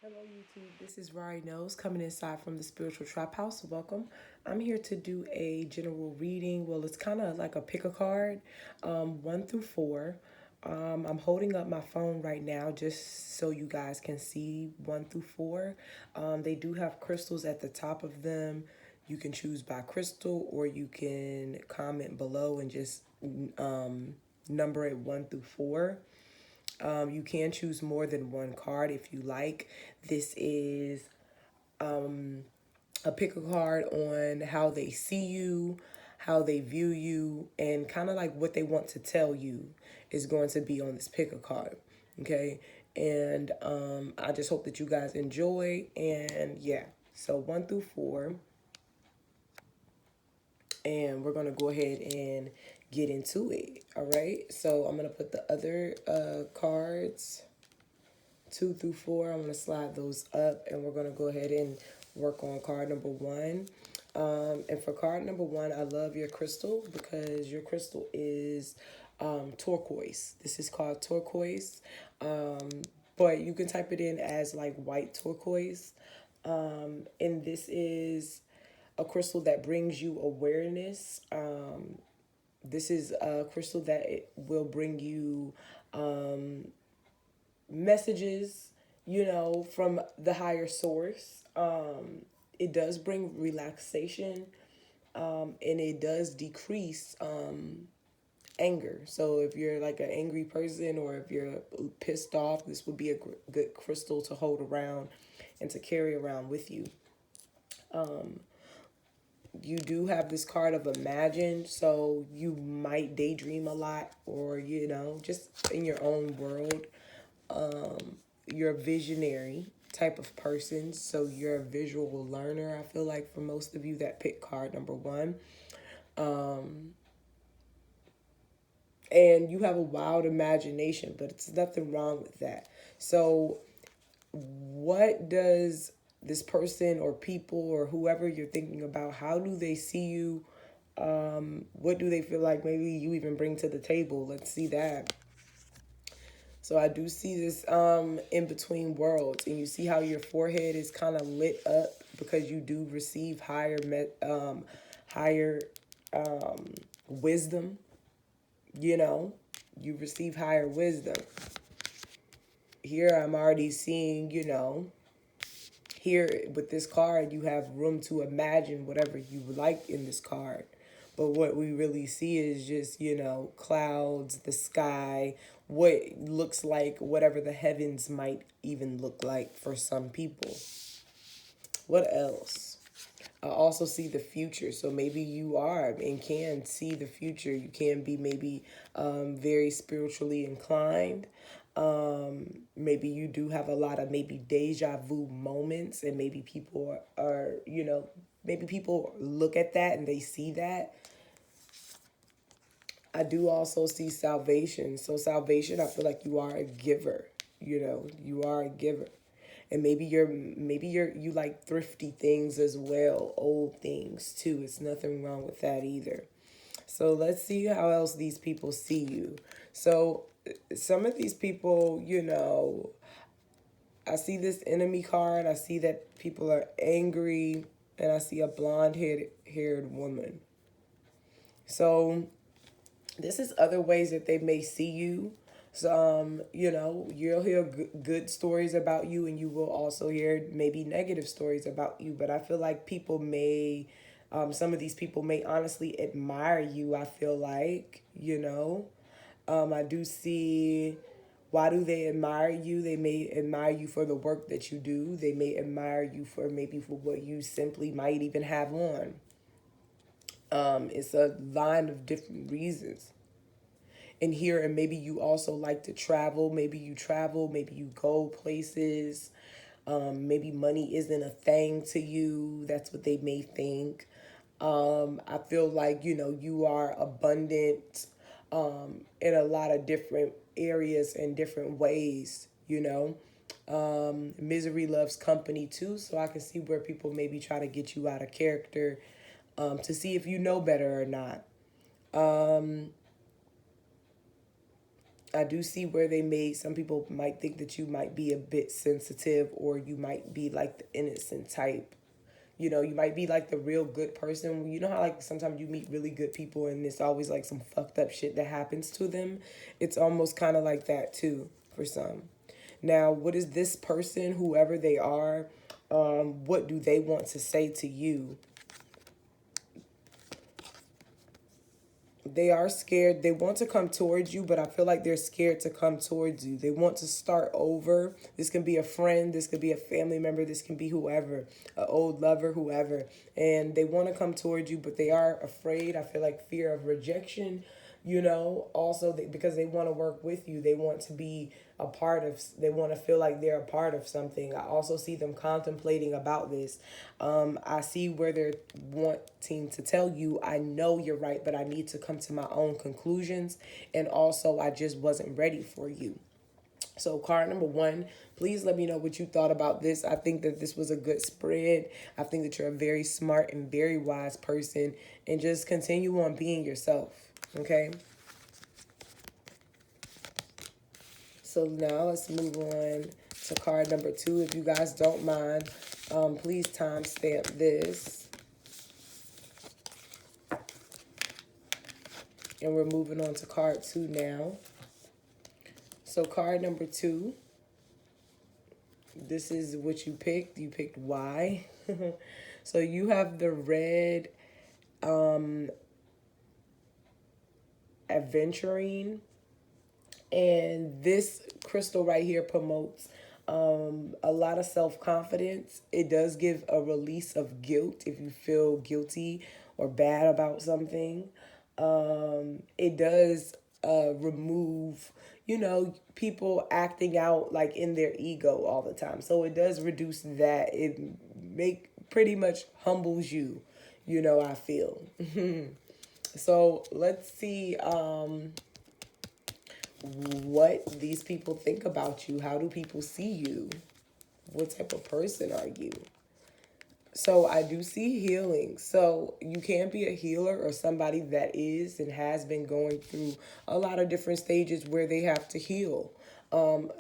Hello YouTube, this is Rari Knows coming inside from the Spiritual Trap House. Welcome. I'm here to do a general reading. Well, it's kind of like a pick a card, 1 through 4. I'm holding up my phone right now just so you guys can see 1 through 4. They do have crystals at the top of them. You can choose by crystal or you can comment below and just number it 1 through 4. You can choose more than one card if you like. This is a pick a card on how they see you, how they view you, and kind of like what they want to tell you is going to be on this pick a card. Okay. And I just hope that you guys enjoy. And yeah, so 1 through 4. And we're going to go ahead and get into it. All right. So I'm going to put the other cards 2 through 4. I'm going to slide those up and we're going to go ahead and work on card number 1. And for card number 1, I love your crystal because your crystal is turquoise. This is called turquoise. But you can type it in as like white turquoise. And this is a crystal that brings you awareness. This is a crystal that it will bring you messages, from the higher source. It does bring relaxation, and it does decrease anger. So if you're like an angry person or if you're pissed off, this would be a good crystal to hold around and to carry around with you. You do have this card of imagine, so you might daydream a lot or, just in your own world. You're a visionary type of person, so you're a visual learner. I feel like for most of you that pick card number 1, and you have a wild imagination, but it's nothing wrong with that. So what does this person or people or whoever you're thinking about, how do they see you? What do they feel like maybe you even bring to the table? Let's see that. So I do see this in between worlds, and you see how your forehead is kind of lit up because you do receive higher wisdom. You know, you receive higher wisdom. Here I'm already seeing, here with this card you have room to imagine whatever you like in this card. But what we really see is just, clouds, the sky, what looks like whatever the heavens might even look like for some people. What else? I also see the future. So maybe you are and can see the future. You can be maybe very spiritually inclined. Maybe you do have a lot of maybe deja vu moments, and maybe people are, maybe people look at that and they see that. I do also see salvation. So salvation, I feel like you are a giver. You are a giver. And you like thrifty things as well, old things too. It's nothing wrong with that either. So let's see how else these people see you. So some of these people, I see this enemy card. I see that people are angry, and I see a blonde haired woman. So this is other ways that they may see you. So, you'll hear good stories about you, and you will also hear maybe negative stories about you. But I feel like some of these people may honestly admire you. I feel like, I do see. Why do they admire you? They may admire you for the work that you do. They may admire you for maybe for what you simply might even have on. It's a line of different reasons in here. And maybe you also like to travel. Maybe you travel, maybe you go places. Maybe money isn't a thing to you. That's what they may think. I feel like, you are abundant in a lot of different areas and different ways, Misery loves company too. So I can see where people maybe try to get you out of character, to see if you know better or not. I do see where some people might think that you might be a bit sensitive, or you might be like the innocent type. You know, you might be like the real good person. You know how like sometimes you meet really good people and it's always like some fucked up shit that happens to them? It's almost kind of like that too for some. Now, what is this person, whoever they are, what do they want to say to you? They are scared. They want to come towards you, but I feel like they're scared to come towards you. They want to start over. This can be a friend. This could be a family member. This can be whoever, an old lover, whoever. And they want to come towards you, but they are afraid. I feel like fear of rejection, you know, also because they want to work with you. They want to be a part of, they want to feel like they're a part of something. I also see them contemplating about this. I see where they're wanting to tell you, I know you're right, but I need to come to my own conclusions. And also, I just wasn't ready for you. So card number one, please let me know what you thought about this. I think that this was a good spread. I think that you're a very smart and very wise person, and just continue on being yourself. Okay. So now let's move on to card number two. If you guys don't mind, please timestamp this. And we're moving on to card two now. So card number two, this is what you picked. You picked Y. So you have the red adventuring. And this crystal right here promotes a lot of self-confidence. It does give a release of guilt if you feel guilty or bad about something. It does remove, you know, people acting out like in their ego all the time. So it does reduce that. It pretty much humbles you, you know, I feel. So let's see what these people think about you. How do people see you? What type of person are you? So I do see healing. So you can be a healer or somebody that is and has been going through a lot of different stages where they have to heal.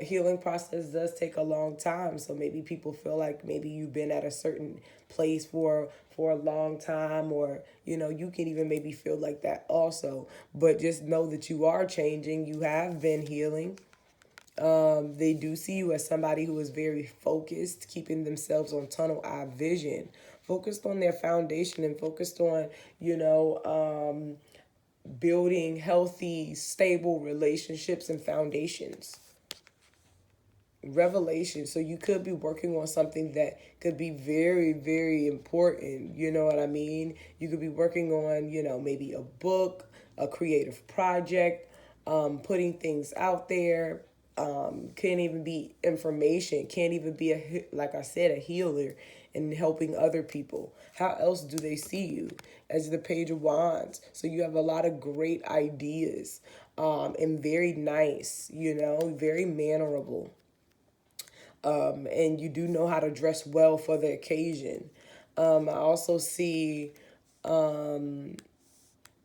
Healing process does take a long time. So maybe people feel like maybe you've been at a certain place for a long time, or you know, you can even maybe feel like that also. But just know that you are changing. You have been healing. They do see you as somebody who is very focused, keeping themselves on tunnel eye vision, focused on their foundation and focused on, you know, building healthy, stable relationships and foundations. Revelation. So you could be working on something that could be very, very important. You know what I mean? You could be working on, you know, maybe a book, a creative project, putting things out there. Can't even be information. Can't even be like I said, a healer and helping other people. How else do they see you? As the Page of Wands. So you have a lot of great ideas, and very nice, you know, very mannerable. And you do know how to dress well for the occasion. I also see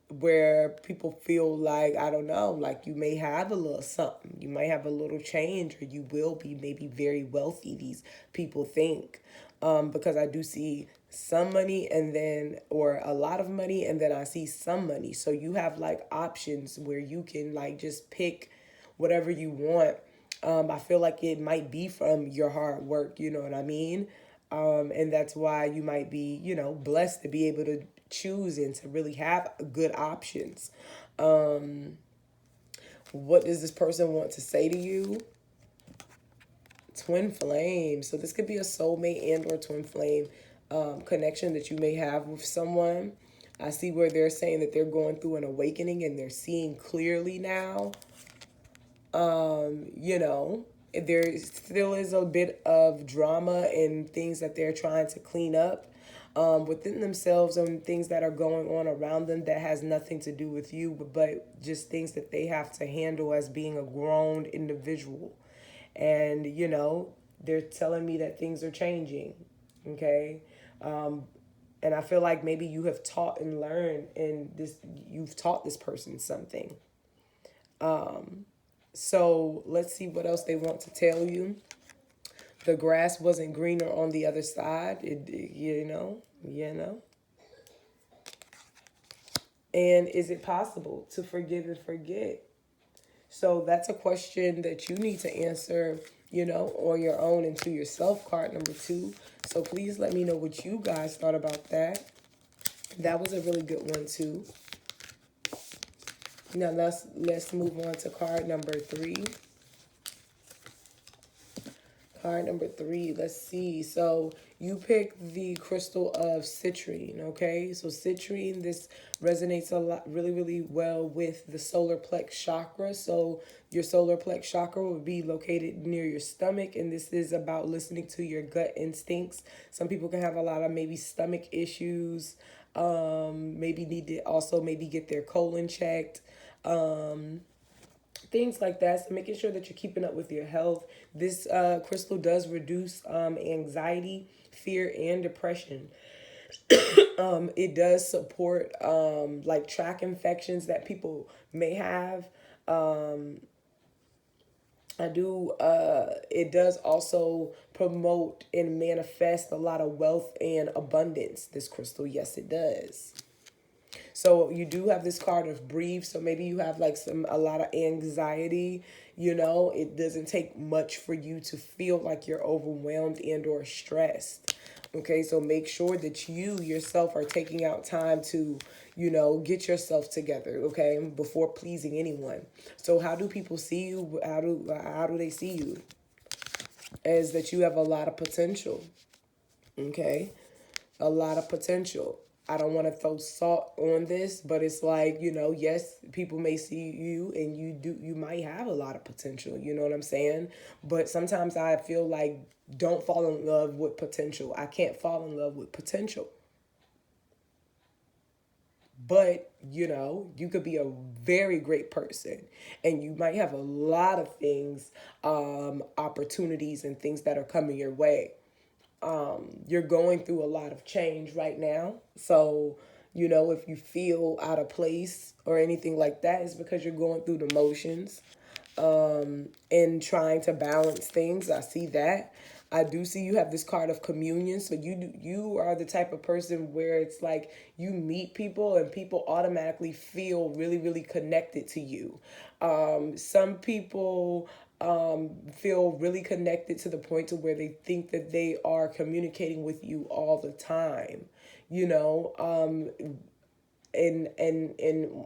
where people feel like, I don't know, like you may have a little something. You might have a little change, or you will be maybe very wealthy, these people think. Because I do see some money and then, or a lot of money, and then I see some money. So you have like options where you can like just pick whatever you want. I feel like it might be from your hard work, you know what I mean? And that's why you might be, you know, blessed to be able to choose and to really have good options. What does this person want to say to you? Twin flame. So this could be a soulmate and or twin flame connection that you may have with someone. I see where they're saying that they're going through an awakening and they're seeing clearly now. You know, there still is a bit of drama and things that they're trying to clean up within themselves, and things that are going on around them that has nothing to do with you, but just things that they have to handle as being a grown individual. And, you know, they're telling me that things are changing, okay? And I feel like maybe you have taught and learned, and you've taught this person something. So let's see what else they want to tell you. The grass wasn't greener on the other side. You know. And is it possible to forgive and forget? So that's a question that you need to answer, on your own and to yourself, card number 2. So please let me know what you guys thought about that. That was a really good one too. Now let's move on to card number 3. Card number 3, let's see. So you picked the crystal of citrine, okay? So citrine, this resonates a lot, really, really well with the solar plex chakra. So your solar plex chakra will be located near your stomach, and this is about listening to your gut instincts. Some people can have a lot of maybe stomach issues, maybe need to also maybe get their colon checked. Things like that. So making sure that you're keeping up with your health. This crystal does reduce anxiety, fear, and depression. It does support like tract infections that people may have. It does also promote and manifest a lot of wealth and abundance, this crystal. Yes, it does. So you do have this card of breathe. So maybe you have like a lot of anxiety. It doesn't take much for you to feel like you're overwhelmed and or stressed. Okay, so make sure that you yourself are taking out time to, get yourself together, okay, before pleasing anyone. So how do people see you? How do they see you? As that you have a lot of potential. Okay, a lot of potential. I don't want to throw salt on this, but it's like, yes, people may see you and you might have a lot of potential, you know what I'm saying? But sometimes I feel like don't fall in love with potential. I can't fall in love with potential. But, you could be a very great person and you might have a lot of things, opportunities and things that are coming your way. You're going through a lot of change right now. So, if you feel out of place or anything like that, it's because you're going through the motions and trying to balance things. I see that. I do see you have this card of communion. So you are the type of person where it's like you meet people and people automatically feel really, really connected to you. Some people feel really connected to the point to where they think that they are communicating with you all the time. You know, and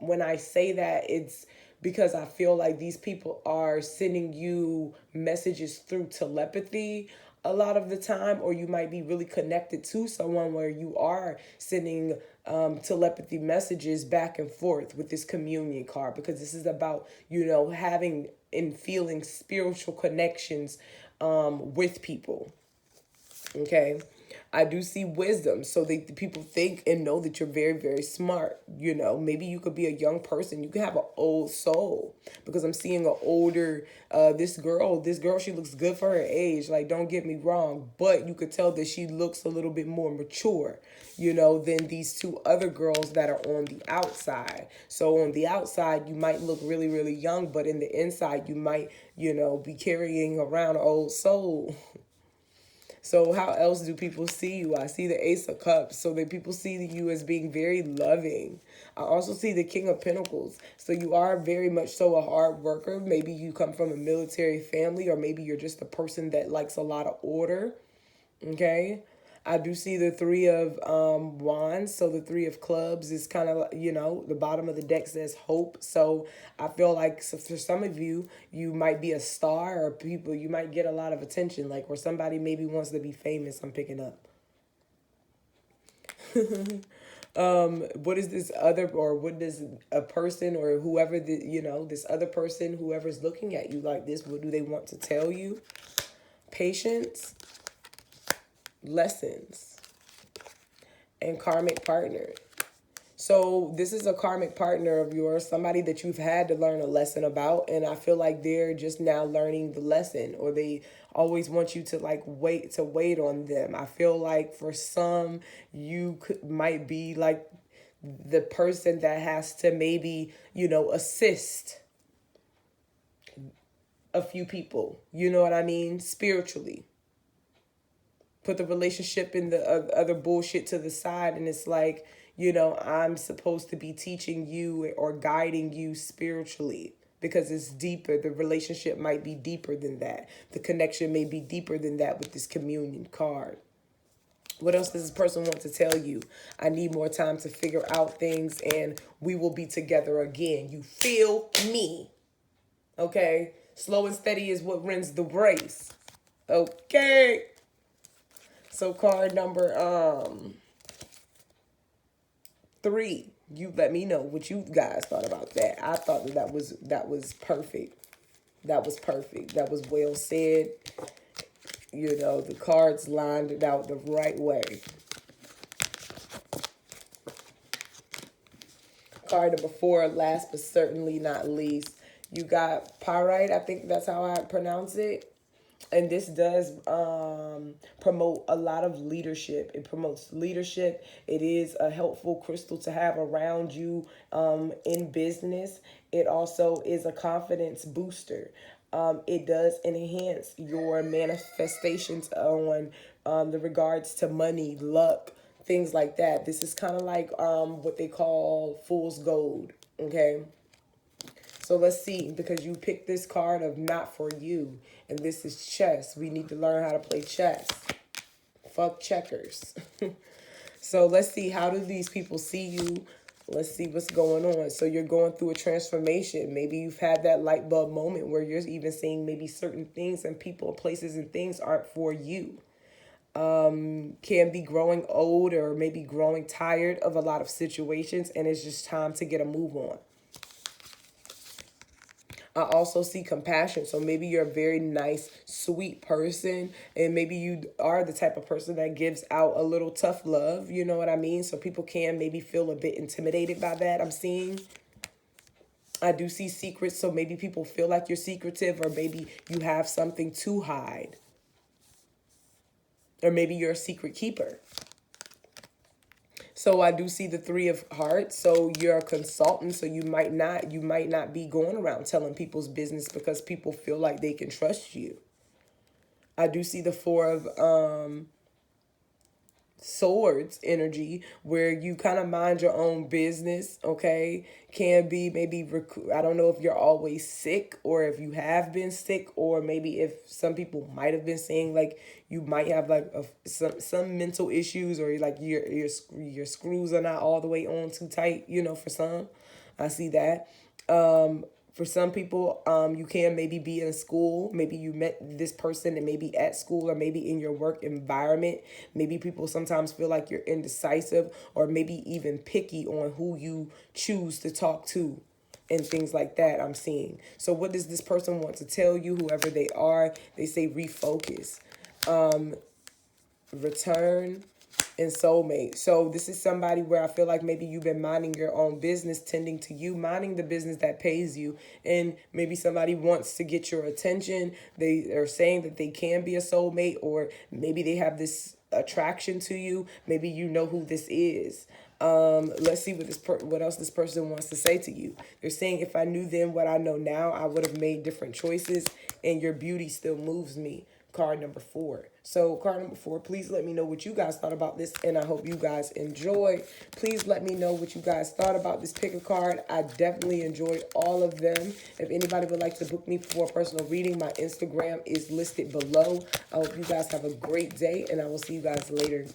when I say that, it's because I feel like these people are sending you messages through telepathy a lot of the time, or you might be really connected to someone where you are sending telepathy messages back and forth with this communion card, because this is about, having and feeling spiritual connections with people. Okay. I do see wisdom. So the people think and know that you're very, very smart. Maybe you could be a young person. You could have an old soul, because I'm seeing an older, this girl, she looks good for her age. Like, don't get me wrong, but you could tell that she looks a little bit more mature, than these two other girls that are on the outside. So on the outside, you might look really, really young, but in the inside, you might, be carrying around an old soul. So how else do people see you? I see the Ace of Cups. So that people see you as being very loving. I also see the King of Pentacles. So you are very much so a hard worker. Maybe you come from a military family, or maybe you're just a person that likes a lot of order. Okay. I do see the Three of Wands. So the Three of Clubs is kind of, the bottom of the deck says hope. So I feel like, so for some of you, you might be a star, or people, you might get a lot of attention, like where somebody maybe wants to be famous. I'm picking up. What is this other, or what does a person or whoever, this other person, whoever's looking at you like this, what do they want to tell you? Patience, lessons, and karmic partner. So this is a karmic partner of yours, somebody that you've had to learn a lesson about, and I feel like they're just now learning the lesson, or they always want you to wait on them. I feel like for some, might be like the person that has to maybe, assist a few people. You know what I mean? Spiritually. Put the relationship and the other bullshit to the side, and it's like, I'm supposed to be teaching you or guiding you spiritually because it's deeper. The relationship might be deeper than that. The connection may be deeper than that with this communion card. What else does this person want to tell you? I need more time to figure out things and we will be together again. You feel me? Okay? Slow and steady is what wins the race. Okay? So card number 3. You let me know what you guys thought about that. I thought that was perfect. That was perfect. That was well said. The cards lined it out the right way. Card number 4, last but certainly not least, you got pyrite. I think that's how I pronounce it. And this does promote a lot of leadership. It promotes leadership. It is a helpful crystal to have around you in business. It also is a confidence booster. It does enhance your manifestations on the regards to money, luck, things like that. This is kind of like what they call fool's gold, okay? So let's see, because you picked this card of not for you, and this is chess. We need to learn how to play chess. Fuck checkers. So let's see, how do these people see you? Let's see what's going on. So you're going through a transformation. Maybe you've had that light bulb moment where you're even seeing certain things and people, places, and things aren't for you. Can be growing old or maybe growing tired of a lot of situations, and it's just time to get a move on. I also see compassion. So maybe you're a very nice, sweet person, and maybe you are the type of person that gives out a little tough love. You know what I mean? So people can maybe feel a bit intimidated by that, I'm seeing. I do see secrets, so maybe people feel like you're secretive, or maybe you have something to hide. Or maybe you're a secret keeper. So I do see the 3 of hearts. So you're a consultant. So you might not be going around telling people's business because people feel like they can trust you. I do see the 4 of swords energy, where you kind of mind your own business. Okay, can be maybe I don't know if you're always sick or if you have been sick, or maybe if some people might have been saying like you might have like some mental issues, or like your screws are not all the way on too tight. For some, I see that. For some people, you can maybe be in school. Maybe you met this person and maybe at school, or maybe in your work environment. Maybe people sometimes feel like you're indecisive, or maybe even picky on who you choose to talk to and things like that, I'm seeing. So what does this person want to tell you, whoever they are? They say refocus, return, and soulmate. So this is somebody where I feel like maybe you've been minding your own business, tending to you, minding the business that pays you, and maybe somebody wants to get your attention. They are saying that they can be a soulmate, or maybe they have this attraction to you. Maybe you know who this is. Let's see what else this person wants to say to you. They're saying, if I knew then what I know now, I would have made different choices, and your beauty still moves me. Card number 4. So card number 4, please let me know what you guys thought about this, and I hope you guys enjoyed. Please let me know what you guys thought about this pick a card. I definitely enjoyed all of them. If anybody would like to book me for a personal reading, my Instagram is listed below. I hope you guys have a great day, and I will see you guys later.